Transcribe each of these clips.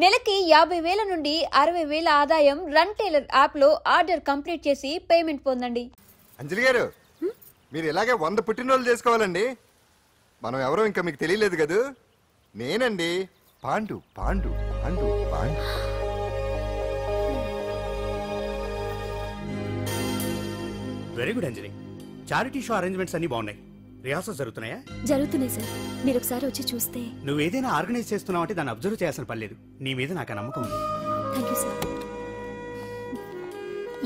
నెలకి 50,000 నుండి 60,000 ఆదాయం రన్ టైలర్ యాప్ లో ఆర్డర్ కంప్లీట్ చేసి పేమెంట్ పొందండి. అంజలి గారు, మీరు ఇలాగే 100 పుట్టినరోజులు చేసుకోవాలండి. మనం ఎవరో ఇంకా మీకు తెలియలేదు కదా, నేనండి పాండు పాండు పాండు పాండు. వెరీ గుడ్ అంజలి. చారిటీ షో అరేంజ్మెంట్స్ అన్ని బాగున్నాయి. రిహార్సల్స్ జరుగుతున్నాయా? జరుగుతున్నాయి సార్, మీరు ఒకసారి వచ్చి చూస్తే. నువ్వు ఏదైనా ఆర్గనైజ్ చేస్తున్నావు అంటే దాన్ని అబ్జర్వ్ చేయాల్సిన పని లేదు. నీ మీద నాకు నమ్మకం ఉంది. Thank you sir.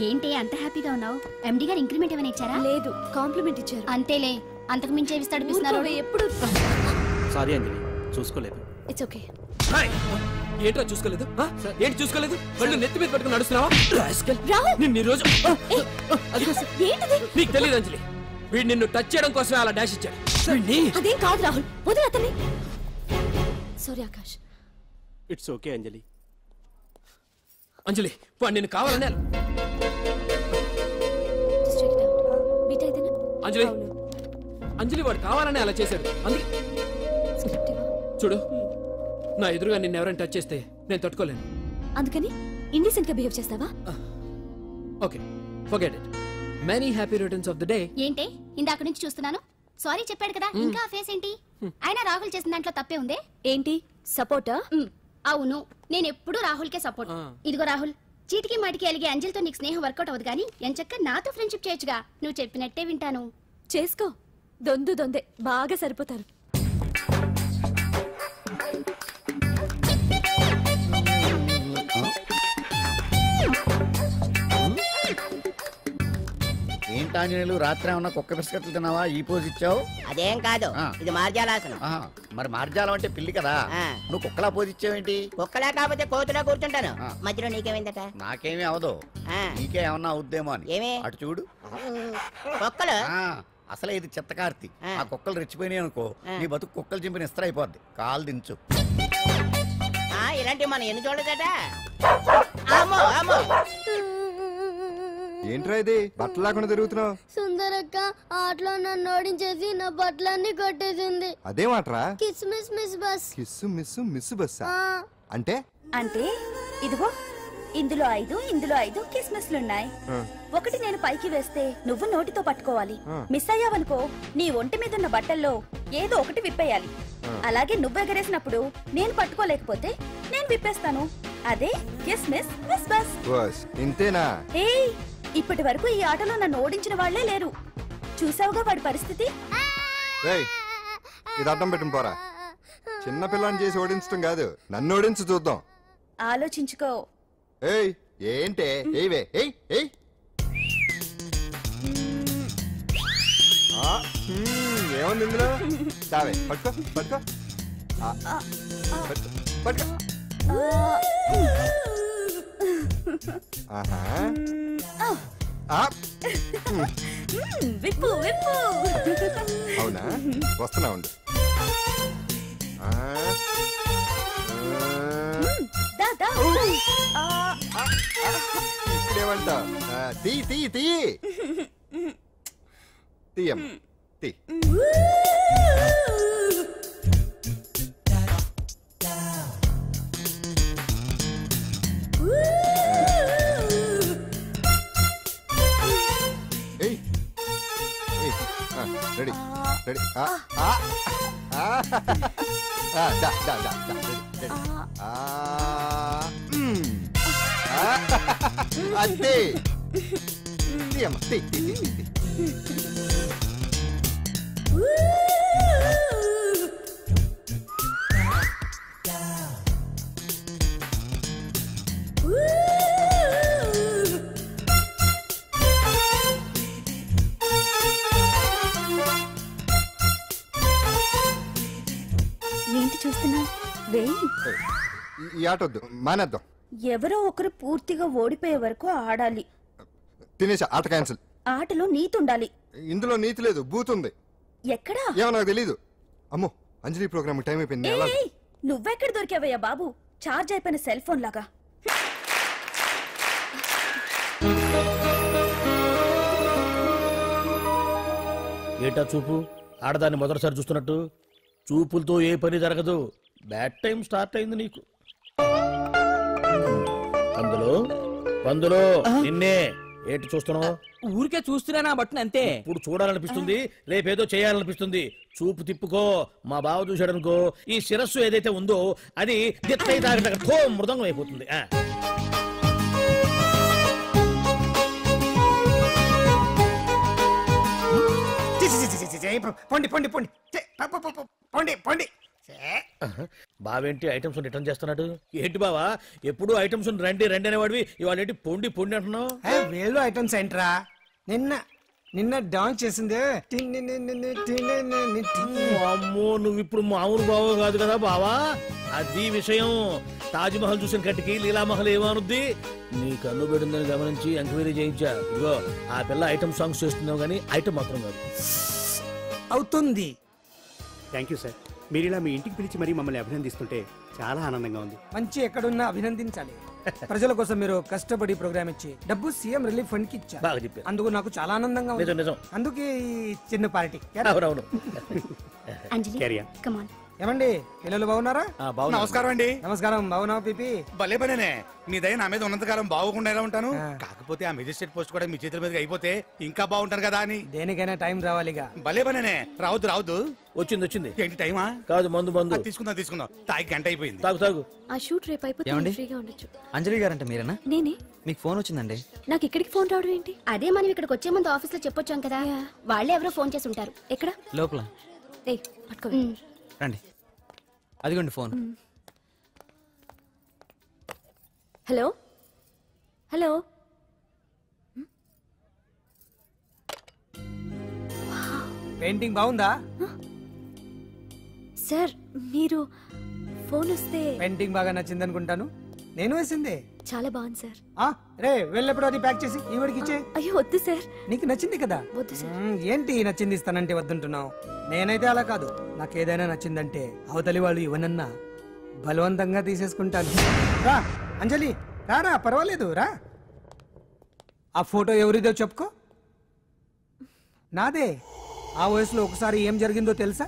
ఏంటి అంత హ్యాపీగా ఉన్నావు? ఎండి గారు ఇంక్రిమెంట్ ఏమైనా ఇచ్చారా? లేదు, కాంప్లిమెంట్ ఇచ్చారు. అంతేలే, అంతకు మించి ఏమిస్తాడు పిస్తున్నారు. ఎప్పుడు సారీ అంజలి, చూసుకోలేదు. It's okay. ఏంట్రా చూసుకోలేదు? ఏంటి చూసుకోలేదు? వాళ్ళు నెత్తి మీద పట్టుకుని నడుస్తున్నావా? నిన్ను ఈ రోజు నీకు తెలియదు అంజలి, వీడు నిన్ను టచ్ చేయడం కోసమే అలా డాష్ ఇచ్చాడు. అదేం కాదు రాహుల్, వదిలే అతన్ని. సారీ ఆకాష్. ఇట్స్ ఓకే అంజలి. అంజలి వాడు నిన్ను కావాలని అంజలి అంజలి వాడు కావాలని అలా చేశాడు. అందుకే చూడు, నా ఎదురుగా నిన్ను ఎవరైనా టచ్ చేస్తే నేను తట్టుకోలేను. అందుకని ఇండిసెంట్ గా బిహేవ్ చేస్తావా? Okay, forget it. Many happy returns of the day. ఏంటి ఇందాక నుంచి చూస్తున్నాను, సారీ చెప్పాడు కదా, ఇంకా ఆ ఫేస్ ఏంటి? అయినా రాహుల్ చేసిన దాంట్లో తప్పే ఉందే. ఏంటి సపోర్టా? అవును, నేను ఎప్పుడు రాహుల్ కే సపోర్ట్. ఇదిగో రాహుల్, చీటికి మాటికి అలిగే అంజలితో నీకు స్నేహం వర్కౌట్ అవ్వదు కానీ ఎంచక్క నాతో ఫ్రెండ్షిప్ చేయొచ్చుగా. నువ్వు చెప్పినట్టే వింటాను. చేసుకో, దొందే బాగా సరిపోతారు. ఏంటాంజనేయులు, రాత్రి ఏమన్నా కుక్క బిస్కెట్లు తిన్నావా? ఈ పోజ్ ఇచ్చావు. అదేం కాదు, ఇది మార్జాలాసనం. మరి మార్జాలం అంటే పిల్లి కదా, నువ్వు కుక్కలా పోజ్ ఇచ్చావేంటి? కుక్కలా కాకపోతే కోతులా కూర్చుంటాను. మధ్యలో నీకేమైందట? నాకేమీ అవదు, నీకే ఏమన్నా అవుద్దేమో అని. ఏమే అటు చూడు. కుక్కలు అసలే ఇది చిత్తకార్తి. ఆ కుక్కలు రెచ్చిపోయినాయి అనుకో, నీ బతుకు కుక్కలు చింపిన ఇస్త్ర అయిపోద్ది. కాలు దించు. ఇలాంటివి మనం ఎన్ని చూడదట. ఏంట్రా ఇది బట్టలు లేకుండా తిరుగుతున్నావు? సుందరక్క ఆటలో నన్ను ఓడించేసి నా బట్టలన్నీ కొట్టేసింది. అదేమాట్రా? Kiss miss miss bus. Kiss miss miss bus అంటే? అంటే ఇదిగో ఇందులో 5 కిస్మిస్లున్నాయి. ఒకటి నేను పైకి వేస్తే నువ్వు నోటితో పట్టుకోవాలి. మిస్ అయ్యావనుకో నీ ఒంటి మీద ఉన్న బట్టల్లో ఏదో ఒకటి విప్పేయాలి. అలాగే నువ్వు ఎగరేసినప్పుడు నేను పట్టుకోలేకపోతే నేను విప్పేస్తాను. అదే కిస్మిస్ మిస్ బస్. ఇంతేనా? ఏయ్, ఇప్పటి వరకు ఈ ఆటలో నన్ను ఓడించిన వాళ్లే లేరు. చూసావుగా వాడి పరిస్థితి. ఇది అర్థం పెట్టుకుని పోరా. చిన్న పిల్లని చేసి ఓడించడం కాదు, నన్ను ఓడించి చూద్దాం. ఆలోచించుకో. ఏయ్ ఏంటే? ఏవే ఏయ్ ఏయ్ ఏముంది ఇందులో? దావే పట్టుకో పట్టుకో పట్టుకో. విప్పు విప్పు. అవునా, వస్తున్నా ఉండు. ఇక్కడేమంటా? తీ తీ తీ తీయం తీ. Ready ready. అదే తీయమ్మ తీ తీ తీ తీ. ఏంటి చూస్తున్నావు? ఈ ఆట వద్దు, మానేద్దాం. ఎవరో ఒకరు పూర్తిగా ఓడిపోయే వరకు ఆడాలి. తినేసా, ఆట క్యాన్సిల్. ఆటలో నీతి ఉండాలి. ఇందులో నీతి లేదు, బూత్ ఉంది. ఎక్కడా? ఏమో నాకు తెలీదు. అమ్మో, అంజలి ప్రోగ్రామ్ టైం అయిపోయింది. నువ్వెక్కడ దొరికావయ్యా బాబు? చార్జ్ అయిపోయిన సెల్ ఫోన్ లాగా. ఏటా చూపు? ఆడదాన్ని మొదటిసారి చూస్తున్నట్టు. చూపులతో ఏ పని జరగదు. బ్యాడ్ టైం స్టార్ట్ అయింది నీకు. పందులో నిన్నే ఏంటి చూస్తున్నావు? ఊరికే చూస్తున్నానా బట్టను అంతే. ఇప్పుడు చూడాలనిపిస్తుంది, రేపేదో చేయాలనిపిస్తుంది. చూపు తిప్పుకో. మా బావ చూశాడనుకో, ఈ శిరస్సు ఏదైతే ఉందో అది దిత్తై తాగట మృదంగం అయిపోతుంది. పొండి పొండి పొండి పొండి పొండి. బావేంటి ఐటమ్స్ రిటర్న్ చేస్తున్నాడు? ఏంటి బావా ఎప్పుడు ఐటమ్స్ రండి రండి అనేవాడివి, ఇవాళ ఏంటి పొండి పొండి అంటున్నావు? వేలు ఐటమ్స్ ఏంట్రా? నిన్న డాన్స్ చేసిందే. అమ్మో, నువ్వు ఇప్పుడు మామూలు బావ కాదు కదా బావా. అది విషయం. తాజ్ మహల్ చూసిన కట్టికి లీలామహల్ ఏమనుద్ది? నీ కన్ను పెట్టిందని గమనించి ఎంక్వైరీ చేయించా. ఇగో ఆ పిల్ల ఐటమ్ సాంగ్స్ చేస్తున్నావు కానీ ఐటమ్ మాత్రం కాదు. అవుతుంది. Thank you sir. మీరు ఇలా మీ ఇంటికి పిలిచి మరీ మమ్మల్ని అభినందిస్తుంటే చాలా ఆనందంగా ఉంది. మంచి ఎక్కడున్నా అభినందించాలి. ప్రజల కోసం మీరు కష్టపడి ప్రోగ్రామ్ ఇచ్చి డబ్బు సీఎం రిలీఫ్ ఫండ్ కి ఇచ్చారు. బాగా చెప్పారు. అందుకు నాకు చాలా ఆనందంగా ఉంది. నిజం. అందుకే ఈ చిన్న పార్టీ. అవునవును. ఏమండి పిల్లలు బాగున్నారా? నమస్కారం అండి. నమస్కారం. బాగున్నావా పిపి? భలే పనేనే. మీ దయ నా మీద ఉన్నంతకాలం బాగోకుండా ఎలా ఉంటాను. కాకపోతే ఆ మెజిస్ట్రేట్ పోస్ట్ కూడా మీ చేతుల మీద అయిపోతే ఇంకా బాగుంటాను కదా అని. దేనికైనా టైం రావాలిగా. భలే పనేనే. రావద్దు. వచ్చింది. ఏంటి టైమా? కాదు మందు. తీసుకుందాం. తాగి గంట అయిపోయింది. తాగు. ఆ షూట్ రేపు అయిపోతే ఫ్రీగా ఉండొచ్చు. అంజలి గారంటే మీరేనా? నేనే. మీకు ఫోన్ వచ్చిందండి. నాకు ఇక్కడికి ఫోన్ రావడం ఏంటి? అదే మనం ఇక్కడికి వచ్చే ముందు ఆఫీస్ లో చెప్పొచ్చాం కదా, వాళ్ళే ఎవరో ఫోన్ చేసి ఉంటారు. ఎక్కడ? లోపల. ఏయ్ పట్టుకో. రండి. అదిగోండి ఫోన్. హలో. పెయింటింగ్ బాగుందా సార్? మీరు ఫోన్ వస్తే పెయింటింగ్ బాగా నచ్చింది అనుకుంటాను. నేను వేసిందే. చాలా బాగుంది సార్. రే వెళ్ళప్పుడు అది ప్యాక్ చేసి ఈవిడికి ఇచ్చే. అయ్యో వద్దు సార్. నీకు నచ్చింది కదా. వద్దు సార్. ఏంటి నచ్చింది ఇస్తానంటే వద్దుంటున్నావు? నేనైతే అలా కాదు. నాకు ఏదైనా నచ్చిందంటే అవతలి వాళ్ళు ఇవ్వనన్నా బలవంతంగా తీసేసుకుంటాను. రా అంజలి, రారా, పర్వాలేదు రా. ఆ ఫోటో ఎవరిదో చెప్పుకో. నాదే. ఆ వయసులో ఒకసారి ఏం జరిగిందో తెలుసా?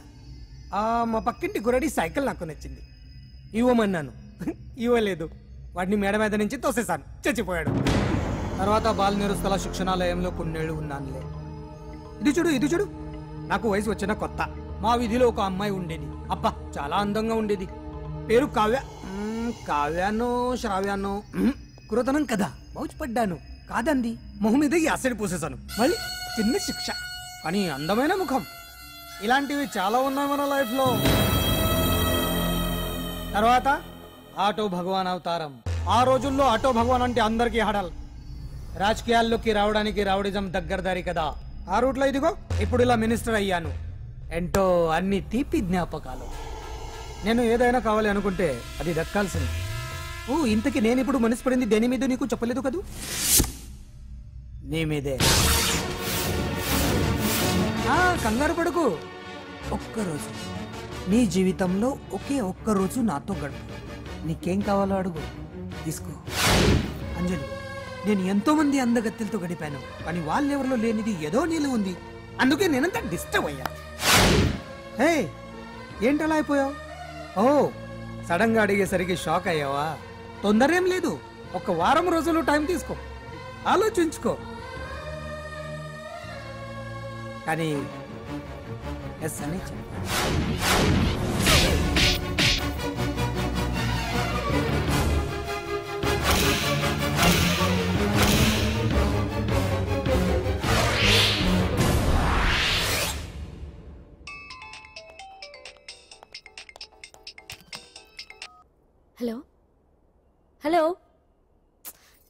మా పక్కింటి గురడి సైకిల్ నాకు నచ్చింది. ఇవ్వమన్నాను, ఇవ్వలేదు. వాడిని మేడ మీద నుంచి తోసేశాను, చచ్చిపోయాడు. తర్వాత బాల నిరుస్తల శిక్షణాలయంలో కొన్నేళ్లు ఉన్నానులే. ఇది చూడు. నాకు వయసు వచ్చిన కొత్త. మా వీధిలో ఒక అమ్మాయి ఉండేది. అబ్బా చాలా అందంగా ఉండేది. పేరు కావ్యానో శ్రావ్యానో. కురతనం కదా, మౌచిపడ్డాను. కాదండి, మొహం మీద యాసిడ్ పూసేశాను. మళ్ళీ చిన్న శిక్ష, కానీ అందమైన ముఖం. ఇలాంటివి చాలా ఉన్నాయి మన లైఫ్ లో. తర్వాత ఆటో భగవాన్ అవతారం. ఆ రోజుల్లో ఆటో భగవాన్ అంటే అందరికీ హడల్. రాజకీయాల్లోకి రావడానికి రౌడిజం దగ్గరదారి కదా. ఆ రూట్లో ఇదిగో ఇప్పుడు ఇలా మినిస్టర్ అయ్యాను. ఏంటో అన్ని తీపి జ్ఞాపకాలు. నేను ఏదైనా కావాలి అనుకుంటే అది దక్కాల్సింది. ఇంతకీ నేను ఇప్పుడు మనసు పడింది దేని మీద నీకు చెప్పలేదు కదూ? నీ మీదే. కంగారు పడుకు. ఒక్కరోజు నీ జీవితంలో ఒక్క రోజు నాతో గడుపు. నీకేం కావాలో అడుగు, తీసుకో. అంజలి, నేను ఎంతో మంది అందగత్తెలతో గడిపాను, కానీ వాళ్ళెవరిలో లేనిది ఏదో నీళ్ళు ఉంది. అందుకే నేనంతా డిస్టర్బ్ అయ్యా. హే, ఏంటలా అయిపోయావు? సడన్ గా అడిగేసరికి షాక్ అయ్యావా? తొందర ఏం లేదు. 1 వారం రోజులు టైం తీసుకో, ఆలోచించుకో. కానీ ఎస్ అని హలో.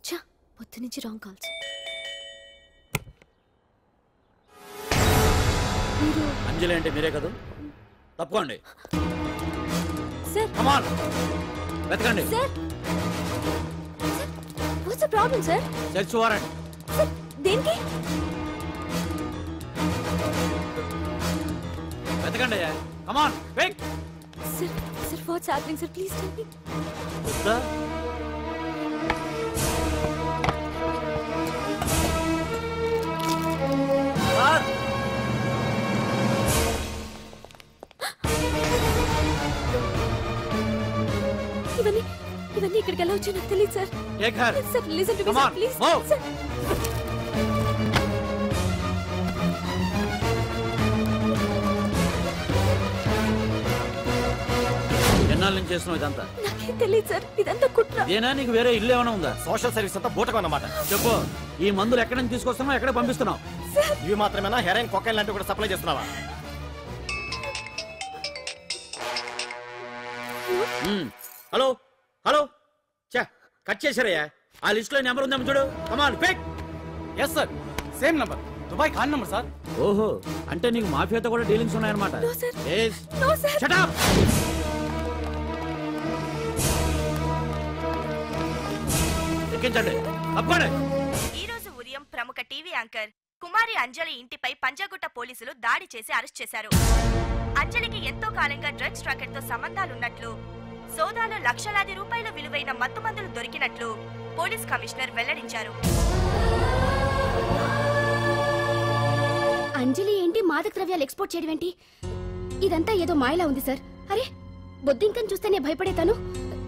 చా, పొద్దు నుంచి రాంగ్ కాల్స్. అంజలి అంటే మీరే కదా? తప్పుకోండి సార్. వెతకండి sir. What's the problem sir? Search warrant. దేనికి? వెతకండి. Come on, wait. Sir, what's happening, sir? Please tell me. Sir? ఇవన్నీ ఇక్కడికి ఎలా వచ్చా నాకు తెలియదు sir. A Ghar? Sir listen to me Come sir on, please. move. Sir ఎన్నాళ్ళ నుంచి చేస్తున్నావు ఇదంతా? నాకేం తెలియదు సార్, ఇదంతా కుట్ర. ఇదేనా నీకు వేరే ఇల్లు ఏమైనా ఉందా? సోషల్ సర్వీస్ అంతా బూటకం అన్నమాట. చెప్పు, ఈ మందులు ఎక్కడి నుంచి తీసుకొస్తున్నావు, ఎక్కడ పంపిస్తున్నావు? ఇవి మాత్రమేనా? హెరాయిన్, కొకైన్ లాంటివి కూడా సప్లై చేస్తున్నావా? హలో హలో, చా కట్ చేశారయ్యా. ఆ లిస్ట్ లో నెంబర్ ఉందేమో చూడు. Come on pick. Yes sir, same number, Dubai Khan number sir. ఓహో, అంటే నీకు మాఫియాతో కూడా డీలింగ్స్ ఉన్నాయన్నమాట. Shut up. ఎక్కించండి, అబ్బండి. ఈ రోజు ఉదయం ప్రముఖ టీవీ యాంకర్ కుమారి అంజలి ఇంటిపై పంజాగుట్ట పోలీసులు దాడి చేసి అరెస్ట్ చేశారు. అంజలికి ఎంతో కాలంగా డ్రగ్స్ రాకెట్ తో సంబంధాలున్నట్లు, సోదాలో లక్షలాది రూపాయల విలువైన మత్తుమందులు దొరికినట్లు పోలీస్ కమిషనర్ వెల్లడించారు. అంజలి ఏంటి మాదక ద్రవ్యాలు ఎక్స్పోర్ట్ చేయడం ఏంటి? ఇదంతా ఏదో మాయలా ఉంది సార్. అరే బొద్దింకని చూస్తేనే భయపడేతాను.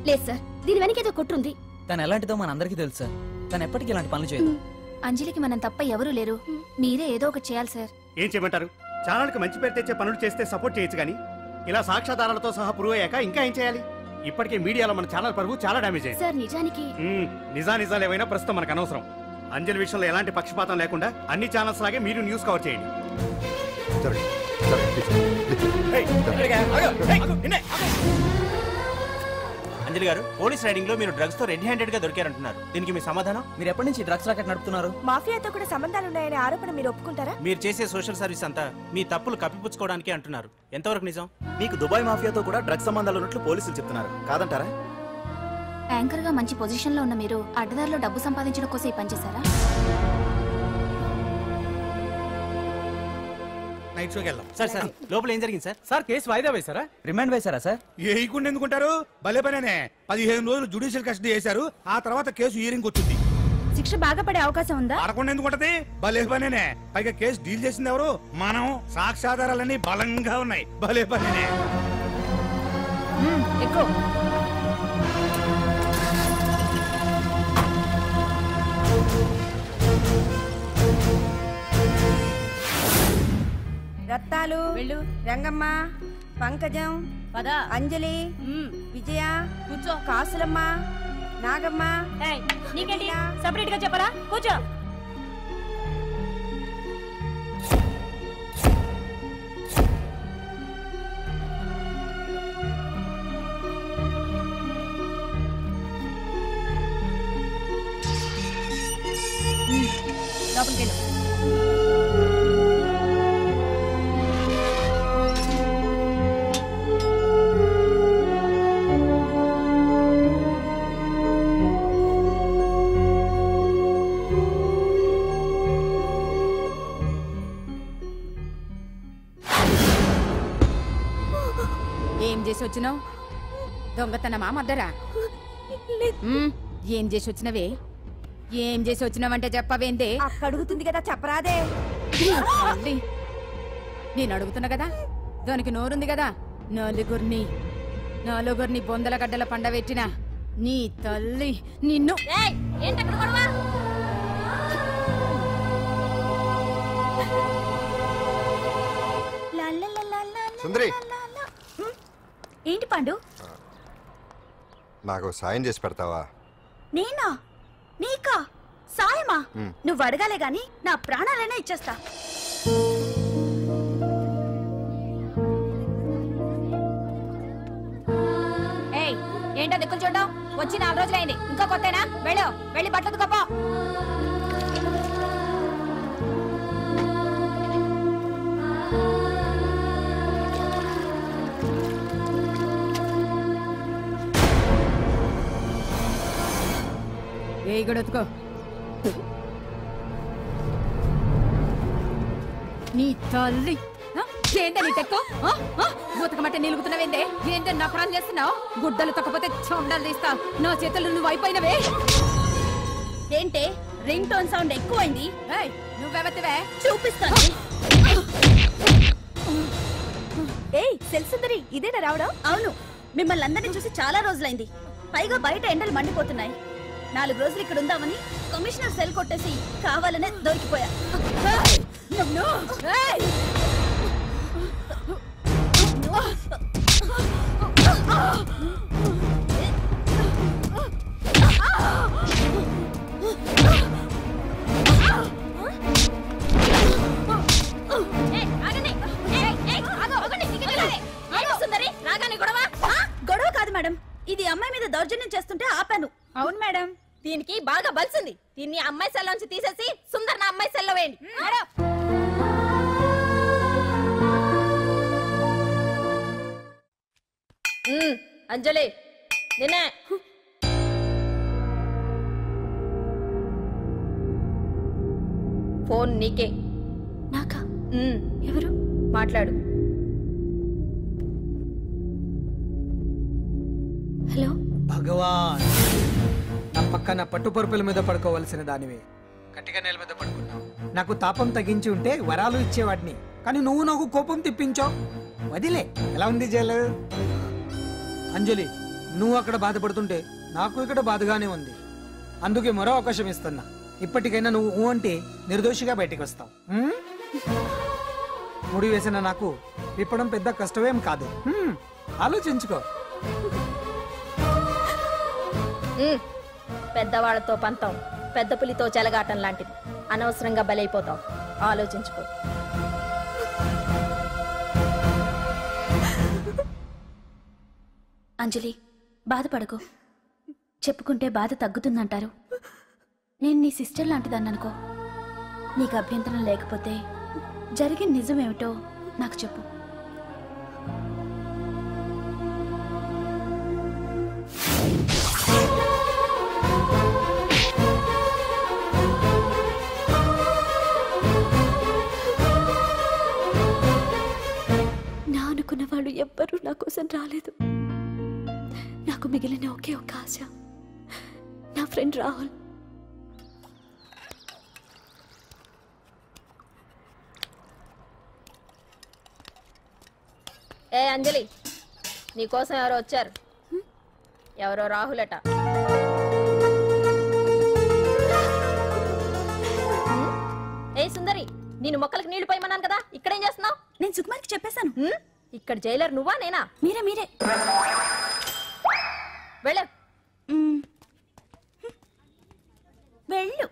లేదు సార్, దీని వెనక ఏదో కొట్టుంది. తను ఎలాంటిదో మనందరికీ తెలుసు సార్. తను ఎప్పటికీ ఇలాంటి పనులు చేయదు. అంజలికి మనం తప్ప ఎవరూ లేరు. మీరే ఏదో ఒకటి చేయాలి సార్. ఏం చేయమంటారు? ఛానల్కి మంచి పేరు తెచ్చే పనులు చేస్తే సపోర్ట్ చేయొచ్చు కానీ ఇలా సాక్ష్యాధారాలతో సహా ప్రూవ్ అయ్యాక ఇంకా ఏం చేయాలి? ఇప్పటికే మీడియాలో మన ఛానల్ పరువు చాలా డ్యామేజ్ అయింది. సార్ నిజానికి నిజాలు ఏమైనా ప్రస్తుతం మనకు అనవసరం. అంజలి విషయంలో ఎలాంటి పక్షపాతం లేకుండా అన్ని ఛానల్స్ లాగే మీరు న్యూస్ కవర్ చేయండి. అంజలి గారు, పోలీస్ రైడింగ్ లో మీరు డ్రగ్స్ తో రెడ్ హ్యాండెడ్ గా దొరికారంటున్నారు. దీనికి మీ సమాధానం? మీరు ఎప్పటి నుంచి డ్రగ్స్ రాకెట్ నడుపుతున్నారు? మాఫియాతో కూడా సంబంధాలున్నాయనే ఆరోపణ మీరు ఒప్పుకుంటారా? మీరు చేసే సోషల్ సర్వీస్ అంతా మీ తప్పులు కప్పిపుచ్చుకోవడానికి అంటున్నారు. ఎంతవరకు నిజం? మీకు దుబాయ్ మాఫియాతో కూడా డ్రగ్స్ సంబంధాలు ఉన్నట్లు పోలీసులు చెప్తున్నారు, కాదంటారా? యాంకర్ గా మంచి పొజిషన్ లో ఉన్న మీరు అడ్డదారిలో డబ్బు సంపాదించడం కోసం ఈ పని చేశారా? నైట్ షోకి వెళ్దాం. సార్ సార్, లోపల ఏం జరిగింది సార్? సార్ కేసు వాయిదా వేశారా? రిమాండ్ వేశారా సార్? ఏయకుండా ఎందుకుంటారు? భలే పనేనే. 15 రోజులు జుడిషియల్ కస్టడీ చేశారు. ఆ తర్వాత కేసు హియరింగ్ వచ్చింది. శిక్ష బాగా పడే అవకాశం ఉందా? పడకుండా ఎందుకుంటది? భలే పనేనే. పైగా కేసు డీల్ చేసింది ఎవరు? మనం. సాక్ష్యాధారాలన్నీ బలంగా ఉన్నాయి. భలే పనేనే. ఎక్కువ రత్నాలు, రంగమ్మ, పంకజం, అంజలి, విజయ, కూర్చో, కాసులమ్మ, నాగమ్మ. నీకేంటి సెపరేట్ గా చెప్పరా? కూర్చో. లోపలికి వెళ్ళు. ఏం చేసి వచ్చినావు? దొంగతనమా మద్దరా? ఏం చేసి వచ్చినవే? ఏం చేసి వచ్చినావంటే చెప్పవేందే? అడుగుతుంది కదా, చెప్పరాదే. నేను అడుగుతున్నా కదా, దానికి నోరుంది కదా. నలుగురిని బొందల గడ్డల పండబెట్టిన నీ తల్లి నిన్ను. సుందరి, ఏంటి పాండు? నాకు సాయం చేసి పెడతావా? నేనా? నీకా సాయమా? నువ్వు అడగాలే గాని నా ప్రాణాలైనా ఇచ్చేస్తా. ఏంటో దిక్కులు చూడడం? వచ్చి 4 రోజులైంది, ఇంకా కొత్తేనా? వెళ్ళి బట్టలు గొప్ప. గొడవతుకో. నీ తల్లి ఏంటే నీ టెక్కు? బూతకమంటే నిలుగుతున్నావేందే? ఏంటే నఫరాలు చేస్తున్నావు? గుడ్డలు తొక్కపోతే చొండాలు తీస్తా. నా చేతులు నువ్వు అయిపోయినవే. ఏంటే రింగ్ టోన్ సౌండ్ ఎక్కువైంది? నువ్వెవతివే? చూపిస్తాను. ఏయ్ సెల్సుందరి, ఇదేనా రావడం? అవును, మిమ్మల్ని అందరినీ చూసి చాలా రోజులైంది. పైగా బయట ఎండలు మండిపోతున్నాయి. 4 రోజులు ఇక్కడ ఉందామని కమిషనర్ సెల్ కొట్టేసి కావాలనే దొరికిపోయా. గొడవ కాదు మేడం, ఇది అమ్మాయి మీద దౌర్జన్యం చేస్తుంటే ఆపాను. అవును మేడం, దీనికి బాగా బలిసింది. దీన్ని అమ్మాయి సెల్ నుంచి తీసేసి సుందర్ నా అమ్మాయి సెల్లో వేయండి. అంజలి నిన్నే. ఫోన్ నీకే. నాకా? ఎవరు? మాట్లాడు. హలో భగవాన్, నా పక్కన పట్టుపరుపుల మీద పడుకోవలసిన దానివే గట్టిగా నేల మీద పడుకున్నావు. నాకు తాపం తగ్గించి ఉంటే వరాలు ఇచ్చేవాడిని, కానీ నువ్వు నాకు కోపం తెప్పించావు. వదిలే. ఎలా ఉంది జైలు? అంజలి, నువ్వు అక్కడ బాధపడుతుంటే నాకు ఇక్కడ బాధగానే ఉంది. అందుకే మరో అవకాశం ఇస్తున్నా. ఇప్పటికైనా నువ్వు అంటే నిర్దోషిగా బయటికి వస్తావు. ముడి వేసిన నాకు విప్పడం పెద్ద కష్టమేం కాదు. ఆలోచించుకో. పెద్దవాళ్లతో పంతం పెద్ద పులితో చెలగాటం లాంటిది. అనవసరంగా బలైపోతావు. ఆలోచించుకో. అంజలి, బాధపడకు. చెప్పుకుంటే బాధ తగ్గుతుందంటారు. నేను నీ సిస్టర్ లాంటిదన్ననుకో. నీకు అభ్యంతరం లేకపోతే జరిగిన నిజమేమిటో నాకు చెప్పు. నా అనుకున్న వాళ్ళు ఎవ్వరూ నా కోసం రాలేదు. నాకు మిగిలిన ఒకే ఒక ఆశ, నా ఫ్రెండ్ రాహుల్. ఏ అంజలి, నీకోసం ఎవరో వచ్చారు. ఎవరో రాహుల్ అట. ఏ సుందరి, నేను మొక్కలకు నీళ్లు పోయమన్నాను కదా, ఇక్కడేం చేస్తున్నావు? నేను సుకుమార్కి చెప్పేశాను. ఇక్కడ జైలర్ నువ్వా నేనా? మీరే. వెళ్ళ. వెళ్ళు.